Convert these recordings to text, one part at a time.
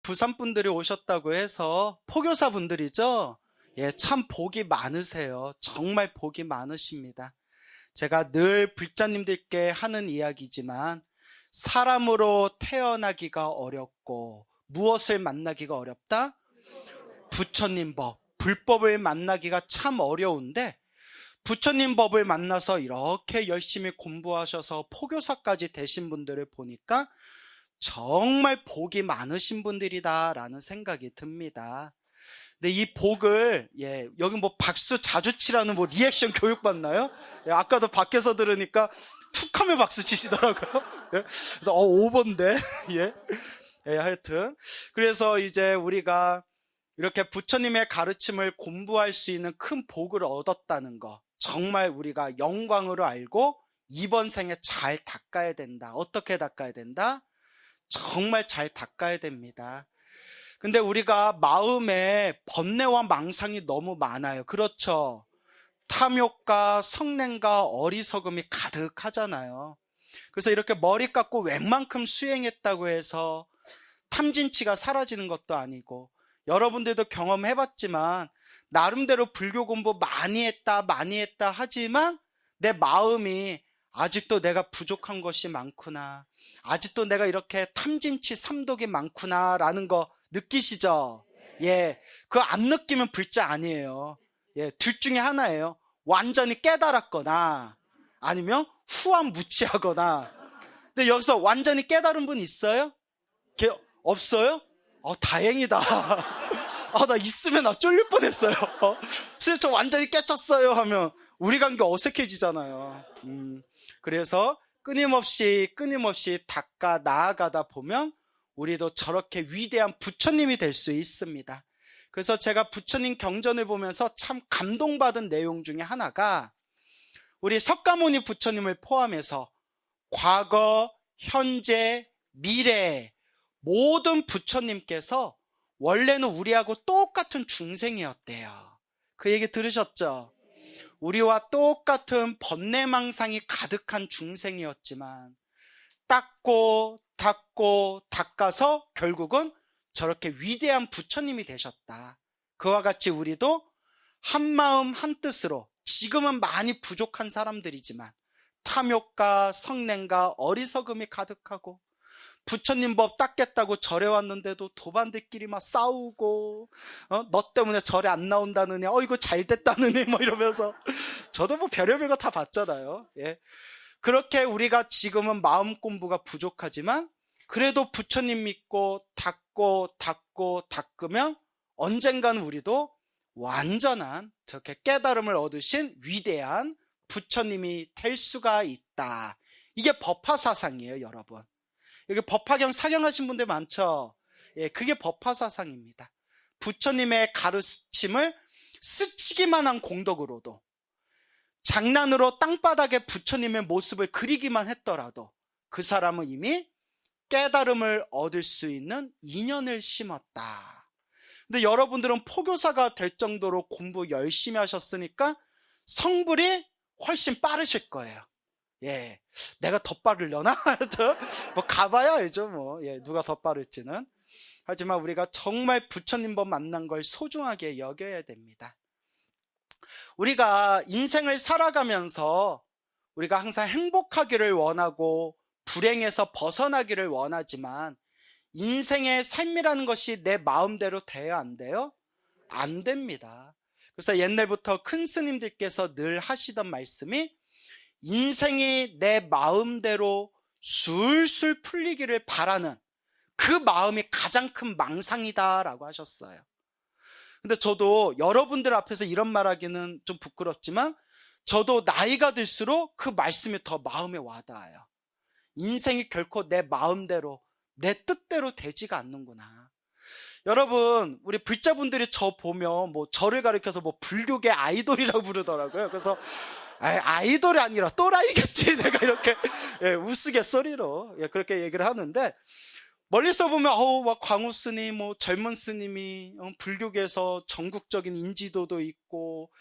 부산 분들이 오셨다고 해서 포교사 분들이죠? 예, 참 복이 많으세요. 정말 복이 많으십니다. 제가 늘 불자님들께 하는 이야기지만 사람으로 태어나기가 어렵고 무엇을 만나기가 어렵다? 부처님 법, 불법을 만나기가 참 어려운데 부처님 법을 만나서 이렇게 열심히 공부하셔서 포교사까지 되신 분들을 보니까 정말 복이 많으신 분들이다라는 생각이 듭니다. 근데 이 복을, 여기 뭐 박수 자주 치라는 뭐 리액션 교육 받나요? 아까도 밖에서 들으니까 툭 하면 박수 치시더라고요. 그래서 5번인데, 하여튼. 그래서 이제 우리가 이렇게 부처님의 가르침을 공부할 수 있는 큰 복을 얻었다는 거, 정말 우리가 영광으로 알고 이번 생에 잘 닦아야 된다. 어떻게 닦아야 된다? 정말 잘 닦아야 됩니다. 근데 우리가 마음에 번뇌와 망상이 너무 많아요. 그렇죠? 탐욕과 성냄과 어리석음이 가득하잖아요. 그래서 이렇게 머리 깎고 웬만큼 수행했다고 해서 탐진치가 사라지는 것도 아니고, 여러분들도 경험해봤지만 나름대로 불교 공부 많이 했다 하지만 내 마음이 아직도 내가 부족한 것이 많구나, 아직도 내가 이렇게 탐진치 삼독이 많구나 라는 거 느끼시죠? 그거 안 느끼면 불자 아니에요. 둘 중에 하나예요. 완전히 깨달았거나 아니면 후한무치하거나. 근데 여기서 완전히 깨달은 분 있어요? 없어요? 다행이다. 나 있으면 나 쫄릴 뻔했어요. 선생님 저 완전히 깨쳤어요 하면 우리 관계 어색해지잖아요. 그래서 끊임없이 닦아 나아가다 보면 우리도 저렇게 위대한 부처님이 될 수 있습니다. 그래서 제가 부처님 경전을 보면서 참 감동받은 내용 중에 하나가, 우리 석가모니 부처님을 포함해서 과거, 현재, 미래 모든 부처님께서 원래는 우리하고 똑같은 중생이었대요. 그 얘기 들으셨죠? 우리와 똑같은 번뇌망상이 가득한 중생이었지만 닦아서 결국은 저렇게 위대한 부처님이 되셨다. 그와 같이 우리도 한마음 한뜻으로, 지금은 많이 부족한 사람들이지만 탐욕과 성냄과 어리석음이 가득하고 부처님 법 닦겠다고 절에 왔는데도 도반들끼리 막 싸우고, 너 때문에 절에 안 나온다느냐, 이거 잘 됐다느냐 뭐 이러면서 저도 뭐 별의별 거 다 봤잖아요. 그렇게 우리가 지금은 마음 공부가 부족하지만 그래도 부처님 믿고 닦으면 언젠가는 우리도 완전한 저렇게 깨달음을 얻으신 위대한 부처님이 될 수가 있다. 이게 법화사상이에요, 여러분. 여기 법화경 사경하신 분들 많죠? 그게 법화사상입니다. 부처님의 가르침을 스치기만 한 공덕으로도, 장난으로 땅바닥에 부처님의 모습을 그리기만 했더라도 그 사람은 이미 깨달음을 얻을 수 있는 인연을 심었다. 근데 여러분들은 포교사가 될 정도로 공부 열심히 하셨으니까 성불이 훨씬 빠르실 거예요. 내가 더 빠르려나? 뭐 가봐야 알죠, 뭐. 누가 더 빠를지는. 하지만 우리가 정말 부처님 법 만난 걸 소중하게 여겨야 됩니다. 우리가 인생을 살아가면서 우리가 항상 행복하기를 원하고 불행에서 벗어나기를 원하지만 인생의 삶이라는 것이 내 마음대로 돼야 안 돼요? 안 됩니다. 그래서 옛날부터 큰 스님들께서 늘 하시던 말씀이, 인생이 내 마음대로 술술 풀리기를 바라는 그 마음이 가장 큰 망상이다라고 하셨어요. 근데 저도 여러분들 앞에서 이런 말하기는 좀 부끄럽지만 저도 나이가 들수록 그 말씀이 더 마음에 와닿아요. 인생이 결코 내 마음대로, 내 뜻대로 되지가 않는구나. 여러분, 우리 불자분들이 저 보면 뭐 저를 가리켜서 뭐 불교계 아이돌이라고 부르더라고요. 그래서 아이돌이 아니라 또라이겠지, 내가 이렇게 우스갯소리로 그렇게 얘기를 하는데, 멀리서 보면 막 광우 스님, 뭐 젊은 스님이 불교계에서 전국적인 인지도도 있고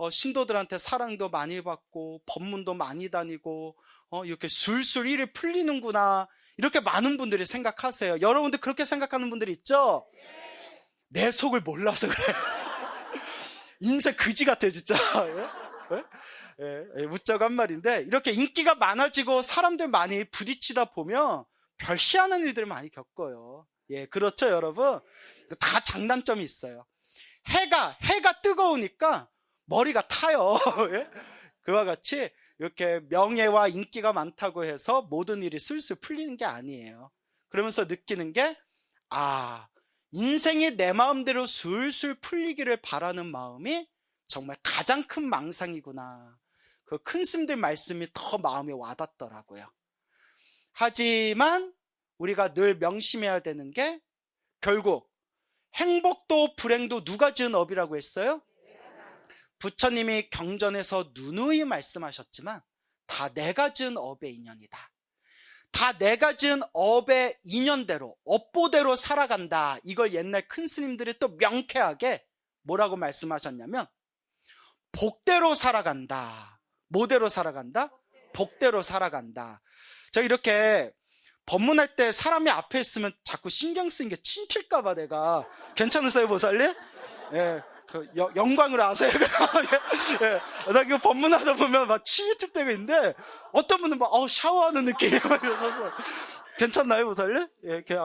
신도들한테 사랑도 많이 받고 법문도 많이 다니고 이렇게 술술 일이 풀리는구나, 이렇게 많은 분들이 생각하세요. 여러분들 그렇게 생각하는 분들이 있죠? 내 속을 몰라서 그래요. 인생 그지 같아 진짜. 웃자고 한 말인데, 이렇게 인기가 많아지고 사람들 많이 부딪히다 보면 별 희한한 일들을 많이 겪어요. 그렇죠 여러분? 다 장단점이 있어요. 해가 뜨거우니까 머리가 타요. 그와 같이 이렇게 명예와 인기가 많다고 해서 모든 일이 술술 풀리는 게 아니에요. 그러면서 느끼는 게, 인생이 내 마음대로 술술 풀리기를 바라는 마음이 정말 가장 큰 망상이구나. 그 큰 스님들 말씀이 더 마음에 와닿더라고요. 하지만 우리가 늘 명심해야 되는 게, 결국 행복도 불행도 누가 지은 업이라고 했어요? 부처님이 경전에서 누누이 말씀하셨지만 다 내가 지은 업의 인연이다. 다 내가 지은 업의 인연대로, 업보대로 살아간다. 이걸 옛날 큰 스님들이 또 명쾌하게 뭐라고 말씀하셨냐면, 복대로 살아간다. 뭐대로 살아간다? 복대로 살아간다. 저 이렇게 법문할 때 사람이 앞에 있으면 자꾸 신경 쓰는 게 침 튈까봐 내가. 괜찮으세요 보살님? 영광을 아세요? 나 이거 법문하다 보면 막 침이 튈 때가 있는데, 어떤 분은 막 샤워하는 느낌이에요. 이러셔서 괜찮나요 보살님?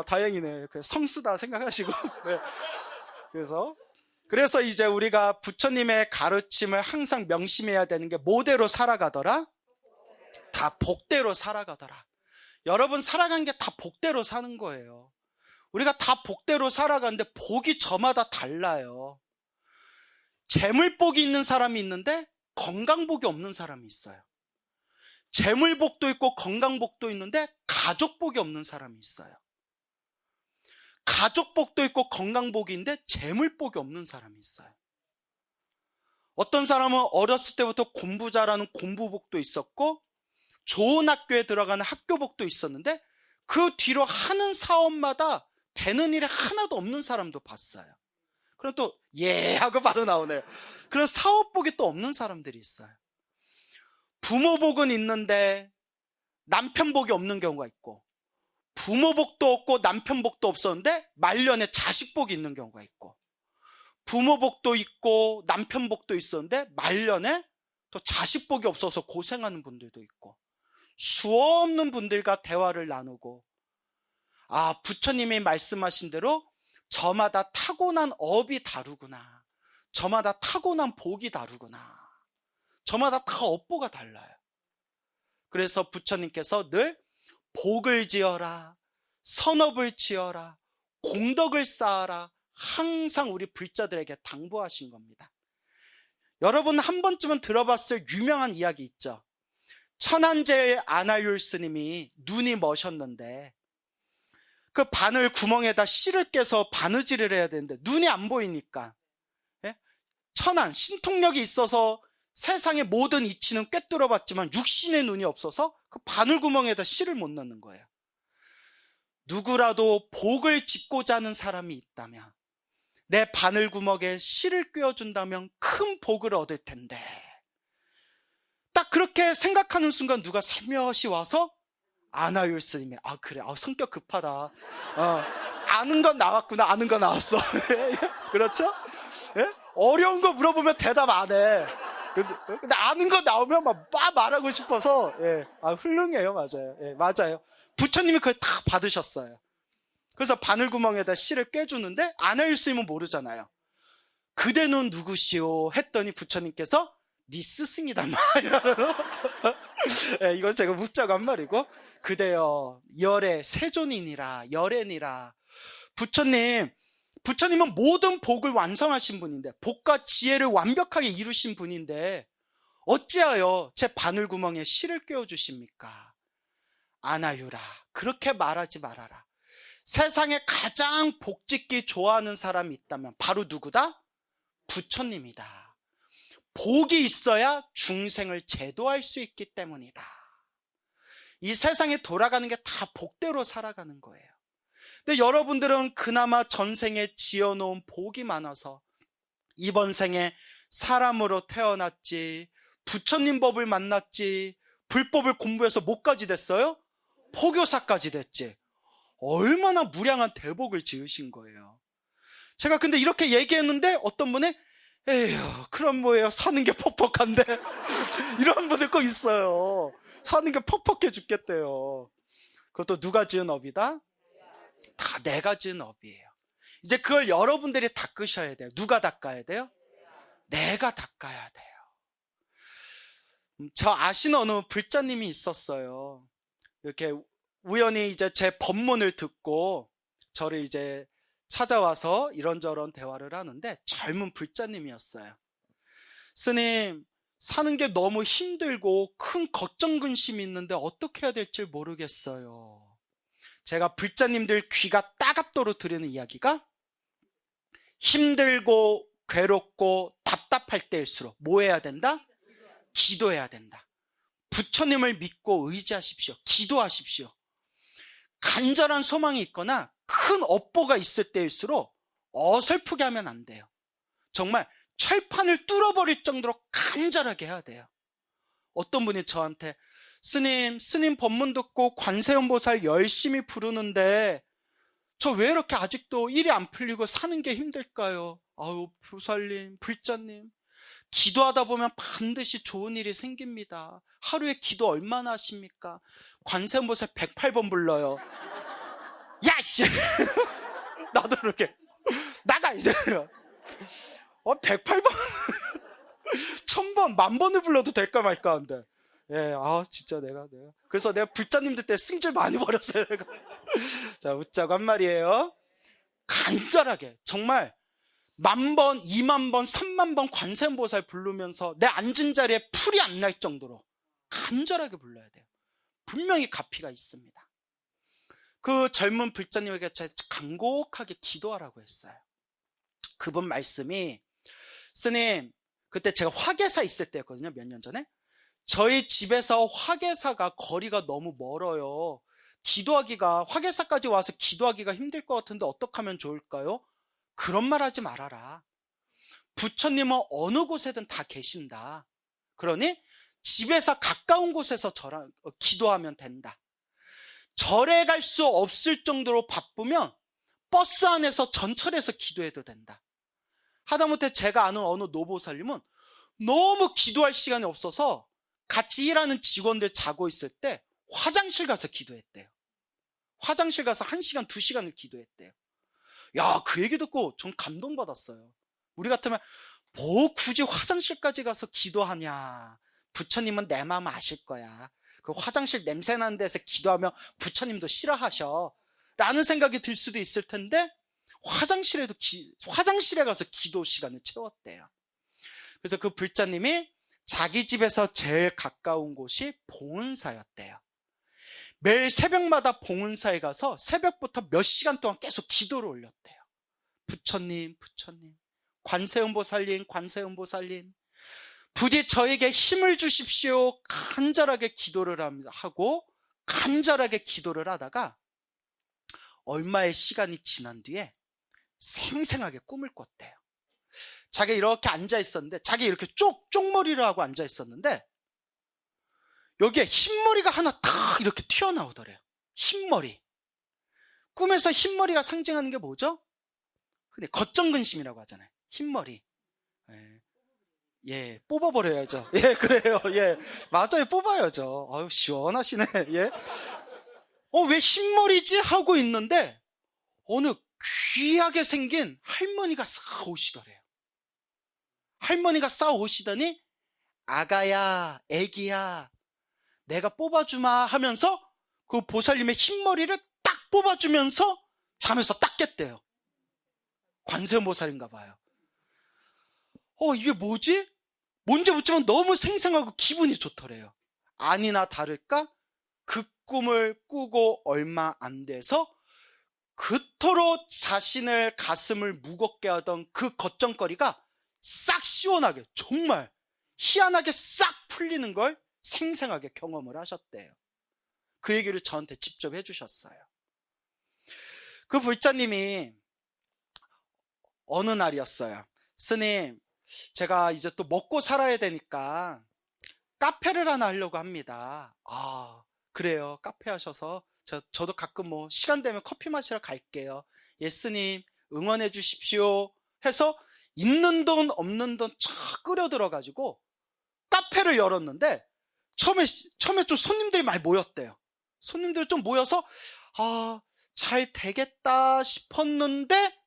다행이네. 성수다 생각하시고. 그래서 이제 우리가 부처님의 가르침을 항상 명심해야 되는 게, 뭐대로 살아가더라? 다 복대로 살아가더라. 여러분 살아간 게 다 복대로 사는 거예요. 우리가 다 복대로 살아가는데 복이 저마다 달라요. 재물복이 있는 사람이 있는데 건강복이 없는 사람이 있어요. 재물복도 있고 건강복도 있는데 가족복이 없는 사람이 있어요. 가족복도 있고 건강복이 있는데 재물복이 없는 사람이 있어요. 어떤 사람은 어렸을 때부터 공부 잘하는 공부복도 있었고, 좋은 학교에 들어가는 학교복도 있었는데, 그 뒤로 하는 사업마다 되는 일이 하나도 없는 사람도 봤어요. 그럼 또 하고 바로 나오네요. 그런 사업복이 또 없는 사람들이 있어요. 부모복은 있는데 남편복이 없는 경우가 있고, 부모복도 없고 남편복도 없었는데 말년에 자식복이 있는 경우가 있고, 부모복도 있고 남편복도 있었는데 말년에 또 자식복이 없어서 고생하는 분들도 있고, 수없는 분들과 대화를 나누고, 부처님이 말씀하신 대로 저마다 타고난 업이 다르구나, 저마다 타고난 복이 다르구나, 저마다 다 업보가 달라요. 그래서 부처님께서 늘 복을 지어라, 선업을 지어라, 공덕을 쌓아라, 항상 우리 불자들에게 당부하신 겁니다. 여러분 한 번쯤은 들어봤을 유명한 이야기 있죠. 천안제일 안하율 스님이 눈이 머셨는데, 그 바늘 구멍에다 실을 깨서 바느질을 해야 되는데 눈이 안 보이니까, 천안 신통력이 있어서 세상의 모든 이치는 꿰뚫어 봤지만 육신의 눈이 없어서 그 바늘 구멍에다 실을 못 넣는 거예요. 누구라도 복을 짓고자 하는 사람이 있다면, 내 바늘 구멍에 실을 꿰어준다면 큰 복을 얻을 텐데, 딱 그렇게 생각하는 순간 누가 살며시 와서, 안하율 스님이 그래, 성격 급하다, 아는 건 나왔구나, 아는 거 나왔어. 그렇죠? 어려운 거 물어보면 대답 안 해. 근데 아는 거 나오면 막 말하고 싶어서. 훌륭해요. 맞아요. 맞아요. 부처님이 그걸 다 받으셨어요. 그래서 바늘구멍에다 실을 꿰주는데 안하율 스님은 모르잖아요. 그대는 누구시오? 했더니 부처님께서 네 스승이다 말이라고. 이건 제가 묻자고 한 말이고, 그대여 열의 세존이니라, 열애니라. 부처님은 모든 복을 완성하신 분인데, 복과 지혜를 완벽하게 이루신 분인데 어찌하여 제 바늘구멍에 실을 꿰어주십니까? 안하율아, 그렇게 말하지 말아라. 세상에 가장 복짓기 좋아하는 사람이 있다면 바로 누구다? 부처님이다. 복이 있어야 중생을 제도할 수 있기 때문이다. 이 세상에 돌아가는 게 다 복대로 살아가는 거예요. 근데 여러분들은 그나마 전생에 지어놓은 복이 많아서 이번 생에 사람으로 태어났지, 부처님 법을 만났지, 불법을 공부해서 뭐까지 됐어요? 포교사까지 됐지. 얼마나 무량한 대복을 지으신 거예요. 제가 근데 이렇게 얘기했는데 어떤 분이 에휴, 그럼 뭐예요? 사는 게 퍽퍽한데? 이런 분들 꼭 있어요. 사는 게 퍽퍽해 죽겠대요. 그것도 누가 지은 업이다? 다 내가 지은 업이에요. 이제 그걸 여러분들이 닦으셔야 돼요. 누가 닦아야 돼요? 내가 닦아야 돼요. 저 아시는 어느 불자님이 있었어요. 이렇게 우연히 이제 제 법문을 듣고 저를 이제 찾아와서 이런저런 대화를 하는데 젊은 불자님이었어요. 스님, 사는 게 너무 힘들고 큰 걱정 근심이 있는데 어떻게 해야 될지 모르겠어요. 제가 불자님들 귀가 따갑도록 드리는 이야기가 힘들고 괴롭고 답답할 때일수록 뭐 해야 된다? 기도해야 된다. 부처님을 믿고 의지하십시오. 기도하십시오. 간절한 소망이 있거나 큰 업보가 있을 때일수록 어설프게 하면 안 돼요. 정말 철판을 뚫어버릴 정도로 간절하게 해야 돼요. 어떤 분이 저한테 스님 법문 듣고 관세음보살 열심히 부르는데 저 왜 이렇게 아직도 일이 안 풀리고 사는 게 힘들까요? 아유, 보살님, 불자님, 기도하다 보면 반드시 좋은 일이 생깁니다. 하루에 기도 얼마나 하십니까? 관세음보살 108번 불러요. 야, 씨! 나도 이렇게 나가 이제. 108번 1000번, 10,000번을 불러도 될까 말까 한데. 예, 진짜 내가. 그래서 내가 불자님들 때 승질 많이 버렸어요, 내가. 자, 웃자고 한 말이에요. 간절하게, 정말 10,000번, 20,000번, 30,000번 관세음보살 부르면서 내 앉은 자리에 풀이 안 날 정도로 간절하게 불러야 돼요. 분명히 가피가 있습니다. 그 젊은 불자님에게 제가 간곡하게 기도하라고 했어요. 그분 말씀이, 스님, 그때 제가 화계사 있을 때였거든요. 몇 년 전에. 저희 집에서 화계사가 거리가 너무 멀어요. 화계사까지 와서 기도하기가 힘들 것 같은데 어떻게 하면 좋을까요? 그런 말 하지 말아라. 부처님은 어느 곳에든 다 계신다. 그러니 집에서 가까운 곳에서 저랑 기도하면 된다. 절에 갈 수 없을 정도로 바쁘면 버스 안에서 전철에서 기도해도 된다. 하다못해 제가 아는 어느 노보살님은 너무 기도할 시간이 없어서 같이 일하는 직원들 자고 있을 때 화장실 가서 기도했대요. 화장실 가서 1시간, 2시간을 기도했대요. 야, 그 얘기 듣고 전 감동받았어요. 우리 같으면 뭐 굳이 화장실까지 가서 기도하냐. 부처님은 내 마음 아실 거야. 그 화장실 냄새 나는 데서 기도하면 부처님도 싫어하셔. 라는 생각이 들 수도 있을 텐데 화장실에 가서 기도 시간을 채웠대요. 그래서 그 불자님이 자기 집에서 제일 가까운 곳이 봉은사였대요. 매일 새벽마다 봉은사에 가서 새벽부터 몇 시간 동안 계속 기도를 올렸대요. 부처님, 관세음보살님, 부디 저에게 힘을 주십시오. 간절하게 기도를 하고 간절하게 기도를 하다가 얼마의 시간이 지난 뒤에 생생하게 꿈을 꿨대요. 자기가 이렇게 앉아있었는데, 자기 이렇게 쪽머리를 하고 앉아있었는데 여기에 흰머리가 하나 딱 이렇게 튀어나오더래요. 흰머리. 꿈에서 흰머리가 상징하는 게 뭐죠? 근데 겉정근심이라고 하잖아요. 흰머리. 예, 뽑아버려야죠. 예, 그래요. 예, 맞아요. 뽑아야죠. 아유, 시원하시네. 예. 왜 흰머리지? 하고 있는데 어느 귀하게 생긴 할머니가 싹 오시더래요. 할머니가 싹 오시더니 아가야, 애기야, 내가 뽑아주마 하면서 그 보살님의 흰머리를 딱 뽑아주면서 잠에서 딱 깼대요. 관세음보살인가 봐요. 이게 뭐지? 뭔지 묻지만 너무 생생하고 기분이 좋더래요. 아니나 다를까 그 꿈을 꾸고 얼마 안 돼서 그토록 자신을 가슴을 무겁게 하던 그 걱정거리가 싹 시원하게, 정말 희한하게 싹 풀리는 걸 생생하게 경험을 하셨대요. 그 얘기를 저한테 직접 해주셨어요. 그 불자님이 어느 날이었어요. 스님, 제가 이제 또 먹고 살아야 되니까 카페를 하나 하려고 합니다. 아, 그래요. 카페 하셔서 저도 가끔 뭐 시간 되면 커피 마시러 갈게요. 예수님 응원해 주십시오 해서 있는 돈 없는 돈 쫙 끌어 들어가지고 카페를 열었는데 처음에 좀 손님들이 많이 모였대요. 손님들이 좀 모여서 잘 되겠다 싶었는데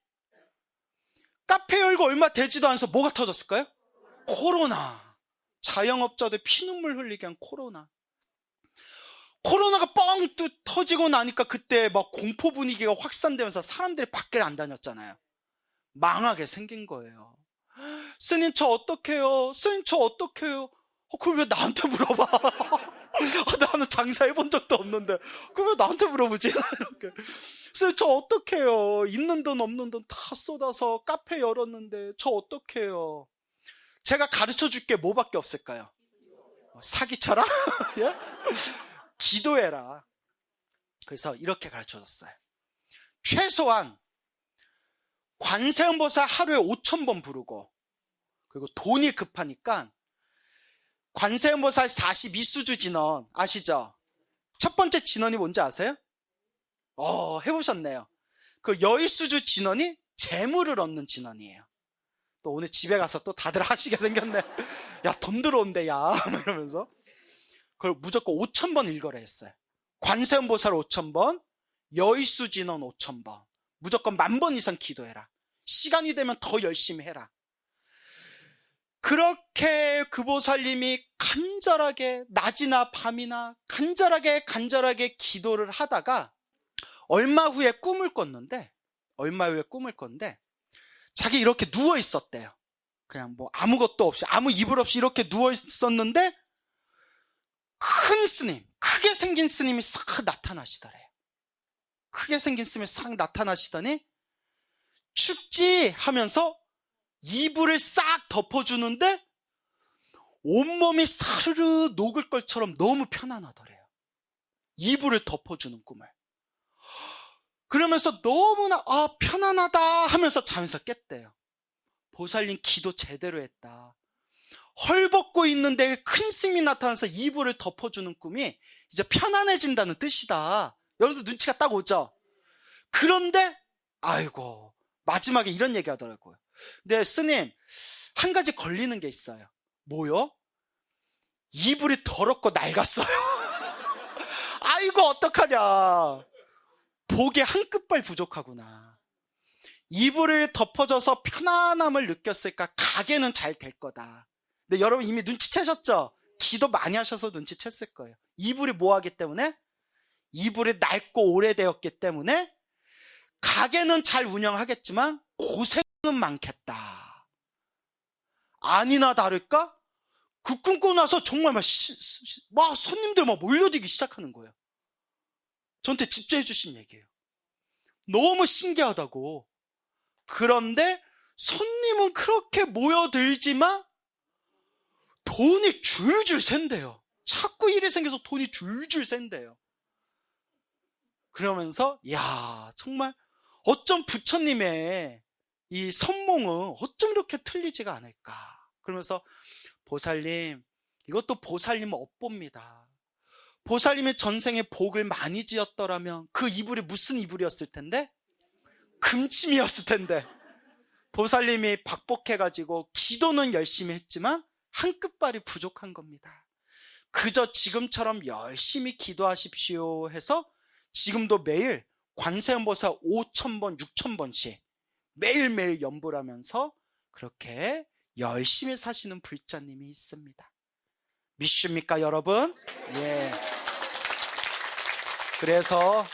카페 열고 얼마 되지도 않아서 뭐가 터졌을까요? 코로나. 자영업자들 피눈물 흘리게 한 코로나가 뻥 터지고 나니까 그때 막 공포 분위기가 확산되면서 사람들이 밖에 안 다녔잖아요. 망하게 생긴 거예요. 스님 저 어떡해요? 스님 저 어떡해요? 그걸 왜 나한테 물어봐? 나는 장사해본 적도 없는데 그걸 왜 나한테 물어보지? 스님 저 어떡해요? 있는 돈 없는 돈 다 쏟아서 카페 열었는데 저 어떡해요? 제가 가르쳐 줄 게 뭐밖에 없을까요? 사기쳐라? 예? 기도해라. 그래서 이렇게 가르쳐 줬어요. 최소한 관세음보살 하루에 5,000번 부르고, 그리고 돈이 급하니까 관세음보살 42수주 진원 아시죠? 첫 번째 진원이 뭔지 아세요? 해보셨네요. 그 여의수주 진원이 재물을 얻는 진원이에요. 또 오늘 집에 가서 또 다들 하시게 생겼네. 야, 돈 들어온대, 야. 이러면서. 그걸 무조건 5,000번 읽어라 했어요. 관세음보살 5,000번, 여의수 진원 5,000번. 무조건 10,000번 이상 기도해라. 시간이 되면 더 열심히 해라. 그렇게 그 보살님이 간절하게 낮이나 밤이나 간절하게 기도를 하다가 얼마 후에 꿈을 꿨는데 자기 이렇게 누워 있었대요. 그냥 뭐 아무것도 없이 아무 이불 없이 이렇게 누워 있었는데 큰 스님, 크게 생긴 스님이 싹 나타나시더래요. 크게 생긴 스님이 싹 나타나시더니 춥지 하면서 이불을 싹 덮어주는데 온몸이 사르르 녹을 것처럼 너무 편안하더래요. 이불을 덮어주는 꿈을. 그러면서 너무나 편안하다 하면서 잠에서 깼대요. 보살님 기도 제대로 했다. 헐벗고 있는데 큰 스님이 나타나서 이불을 덮어주는 꿈이 이제 편안해진다는 뜻이다. 여러분들 눈치가 딱 오죠? 그런데 아이고 마지막에 이런 얘기 하더라고요. 근데 스님 한 가지 걸리는 게 있어요. 뭐요? 이불이 더럽고 낡았어요. 아이고 어떡하냐. 복이 한 끝발 부족하구나. 이불을 덮어줘서 편안함을 느꼈으니까 가게는 잘 될 거다. 근데 여러분 이미 눈치채셨죠? 기도 많이 하셔서 눈치챘을 거예요. 이불이 뭐하기 때문에? 이불이 낡고 오래되었기 때문에 가게는 잘 운영하겠지만 고생은 많겠다. 아니나 다를까? 그 꿈꾸고 나서 정말 막 손님들 막 몰려들기 시작하는 거예요. 저한테 집중해 주신 얘기예요. 너무 신기하다고. 그런데 손님은 그렇게 모여들지만 돈이 줄줄 샌대요. 자꾸 일이 생겨서 돈이 줄줄 샌대요. 그러면서 야 정말 어쩜 부처님의 이 선몽은 어쩜 이렇게 틀리지가 않을까. 그러면서 보살님 이것도 보살님은 업보입니다. 보살님의 전생에 복을 많이 지었더라면 그 이불이 무슨 이불이었을 텐데? 금침이었을 텐데. 보살님이 박복해가지고 기도는 열심히 했지만 한 끝발이 부족한 겁니다. 그저 지금처럼 열심히 기도하십시오 해서 지금도 매일 관세음보살 5,000번, 6,000번씩 매일매일 연불 하면서 그렇게 열심히 사시는 불자님이 있습니다. 믿습니까 여러분? 예. 그래서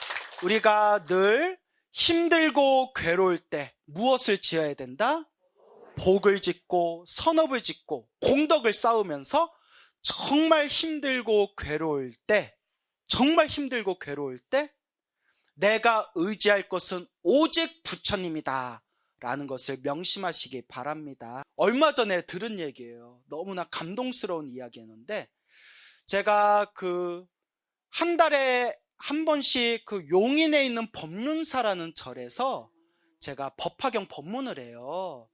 우리가 늘 힘들고 괴로울 때 무엇을 지어야 된다? 복을 짓고 선업을 짓고 공덕을 쌓으면서 정말 힘들고 괴로울 때 내가 의지할 것은 오직 부처님이다 라는 것을 명심하시기 바랍니다. 얼마 전에 들은 얘기예요. 너무나 감동스러운 이야기였는데 제가 한 달에 한 번씩 용인에 있는 법륜사라는 절에서 제가 법화경 법문을 해요.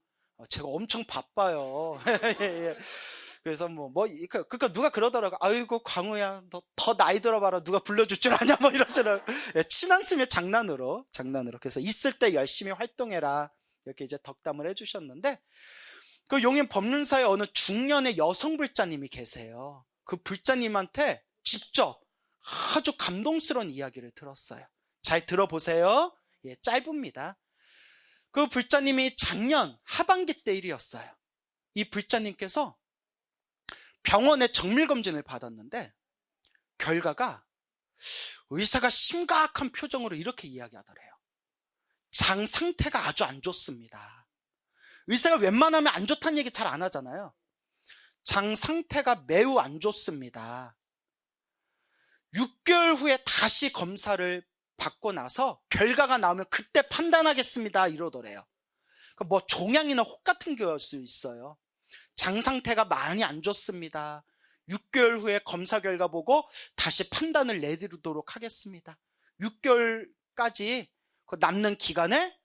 제가 엄청 바빠요. 예. 그래서 그러니까 누가 그러더라고. 아이고, 광우야, 너 더 나이 들어봐라. 누가 불러줄 줄 아냐? 뭐 이러시더라고. 예, 친한 스며 장난으로. 그래서 있을 때 열심히 활동해라. 이렇게 이제 덕담을 해주셨는데, 그 용인 법륜사에 어느 중년의 여성 불자님이 계세요. 그 불자님한테 직접 아주 감동스러운 이야기를 들었어요. 잘 들어보세요. 예, 짧습니다. 그 불자님이 작년 하반기 때 일이었어요. 이 불자님께서 병원에 정밀검진을 받았는데 결과가 의사가 심각한 표정으로 이렇게 이야기하더래요. 장 상태가 아주 안 좋습니다. 의사가 웬만하면 안 좋다는 얘기 잘 안 하잖아요. 장 상태가 매우 안 좋습니다. 6개월 후에 다시 검사를 받고 나서 결과가 나오면 그때 판단하겠습니다. 이러더래요. 그러니까 종양이나 혹 같은 게 올 수 있어요. 장 상태가 많이 안 좋습니다. 6개월 후에 검사 결과 보고 다시 판단을 내리도록 하겠습니다. 6개월까지 그 남는 기간에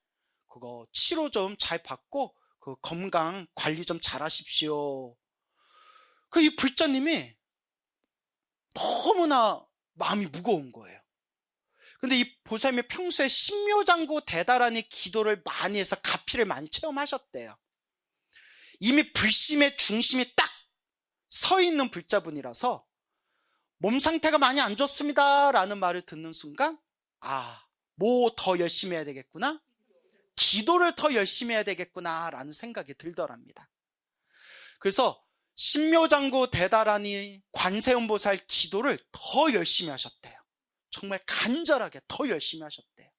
그거 치료 좀 잘 받고 그 건강 관리 좀 잘 하십시오. 그 이 불자님이 너무나 마음이 무거운 거예요. 근데 이 보살님이 평소에 신묘장구 대다라니 기도를 많이 해서 가피를 많이 체험하셨대요. 이미 불심의 중심이 딱 서 있는 불자분이라서 몸 상태가 많이 안 좋습니다 라는 말을 듣는 순간 뭐 더 열심히 해야 되겠구나, 기도를 더 열심히 해야 되겠구나 라는 생각이 들더랍니다. 그래서 신묘장구 대다라니 관세음보살 기도를 더 열심히 하셨대요. 정말 간절하게 더 열심히 하셨대요.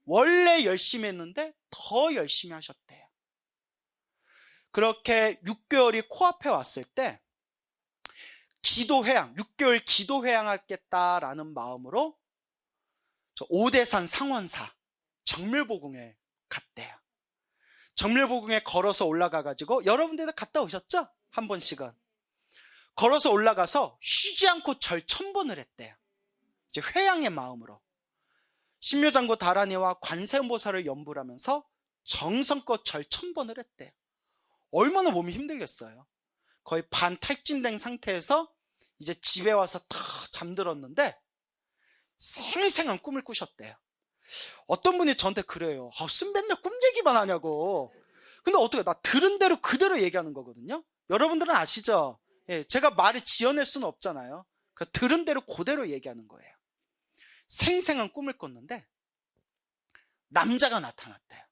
원래 열심히 했는데 더 열심히 하셨대요. 그렇게 6개월이 코앞에 왔을 때 기도회양, 6개월 기도회양하겠다라는 마음으로 오대산 상원사 정밀보궁에 갔대요. 정밀보궁에 걸어서 올라가가지고, 여러분들도 갔다 오셨죠? 한 번씩은. 걸어서 올라가서 쉬지 않고 절 1000번을 했대요. 이제 회양의 마음으로 신묘장구 다라니와 관세음보살을 연불 하면서 정성껏 절 1000번을 했대요. 얼마나 몸이 힘들겠어요. 거의 반탈진된 상태에서 이제 집에 와서 다 잠들었는데 생생한 꿈을 꾸셨대요. 어떤 분이 저한테 그래요. 쓴 맨날 꿈 얘기만 하냐고. 근데 어떻게, 나 들은 대로 그대로 얘기하는 거거든요. 여러분들은 아시죠? 예, 제가 말을 지어낼 수는 없잖아요. 들은 대로 그대로 얘기하는 거예요. 생생한 꿈을 꿨는데 남자가 나타났대요.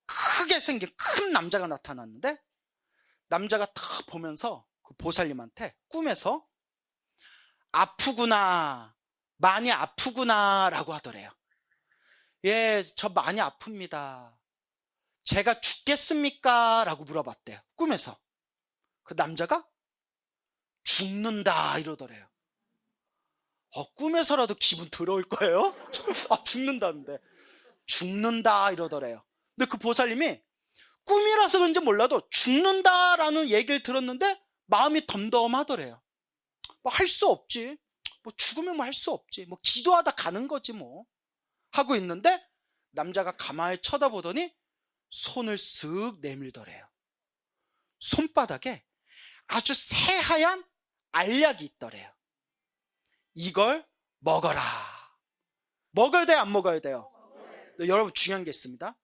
크게 생긴 큰 남자가 나타났는데, 남자가 딱 보면서 그 보살님한테 꿈에서 아프구나, 많이 아프구나 라고 하더래요. 예, 저 많이 아픕니다. 제가 죽겠습니까? 라고 물어봤대요. 꿈에서. 그 남자가 죽는다 이러더래요. 꿈에서라도 기분 더러울 거예요? 죽는다는데. 죽는다 이러더래요. 근데 그 보살님이 꿈이라서 그런지 몰라도 죽는다라는 얘기를 들었는데 마음이 덤덤하더래요. 할 수 없지. 죽으면 할 수 없지. 기도하다 가는 거지 뭐. 하고 있는데 남자가 가만히 쳐다보더니 손을 쓱 내밀더래요. 손바닥에 아주 새하얀 알약이 있더래요. 이걸 먹어라. 먹어야 돼요, 안 먹어야 돼요? 네, 여러분 중요한 게 있습니다.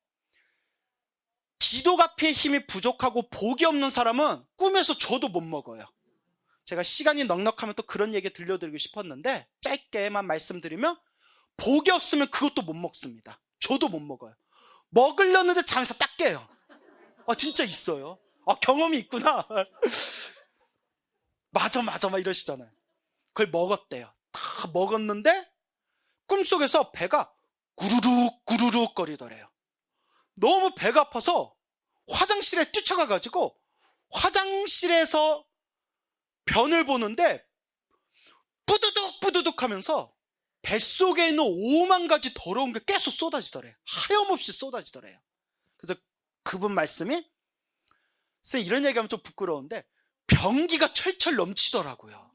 기도가피의 힘이 부족하고 복이 없는 사람은 꿈에서 줘도 못 먹어요. 제가 시간이 넉넉하면 또 그런 얘기 들려드리고 싶었는데 짧게만 말씀드리면, 복이 없으면 그것도 못 먹습니다. 줘도 못 먹어요. 먹으려는데 잠에서 딱 깨요. 진짜 있어요. 경험이 있구나. 맞아 막 이러시잖아요. 그걸 먹었대요. 다 먹었는데 꿈속에서 배가 구르륵 거리더래요. 너무 배가 아파서 화장실에 뛰쳐가가지고 화장실에서 변을 보는데 뿌두둑 하면서 뱃속에 있는 5만 가지 더러운 게 계속 쏟아지더래요. 하염없이 쏟아지더래요. 그래서 그분 말씀이, 선생님 이런 얘기하면 좀 부끄러운데 변기가 철철 넘치더라고요.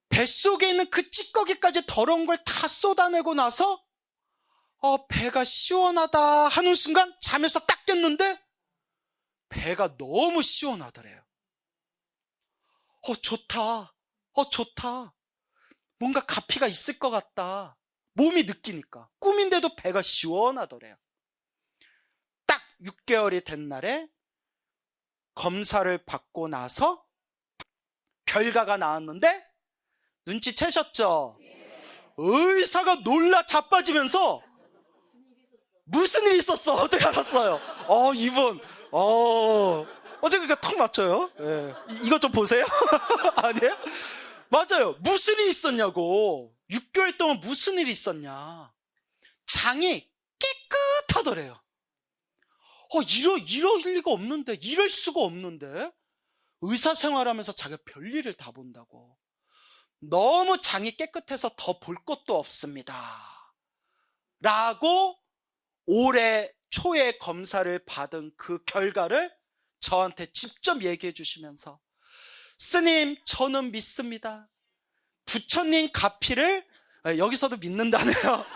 뱃속에 있는 그 찌꺼기까지 더러운 걸 다 쏟아내고 나서 배가 시원하다 하는 순간 잠에서 딱 깼는데 배가 너무 시원하더래요. 좋다. 좋다. 뭔가 가피가 있을 것 같다. 몸이 느끼니까. 꿈인데도 배가 시원하더래요. 딱 6개월이 된 날에 검사를 받고 나서 결과가 나왔는데 눈치채셨죠? 의사가 놀라 자빠지면서 무슨 일이 있었어? 어떻게 알았어요? 이분 어제가 탁 맞춰요. 예. 이것 좀 보세요. 아니에요? 맞아요. 무슨 일이 있었냐고. 6개월 동안 무슨 일이 있었냐. 장이 깨끗하더래요. 이럴 리가 없는데, 이럴 수가 없는데. 의사 생활하면서 자기가 별일을 다 본다고. 너무 장이 깨끗해서 더 볼 것도 없습니다. 라고 올해 초에 검사를 받은 그 결과를 저한테 직접 얘기해 주시면서, 스님, 저는 믿습니다. 부처님 가피를, 여기서도 믿는다네요.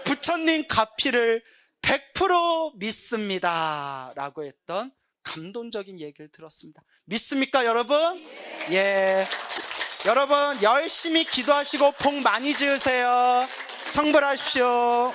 부처님 가피를 100% 믿습니다. 라고 했던 감동적인 얘기를 들었습니다. 믿습니까, 여러분? 예. 여러분, 열심히 기도하시고 복 많이 지으세요. 성불하십시오.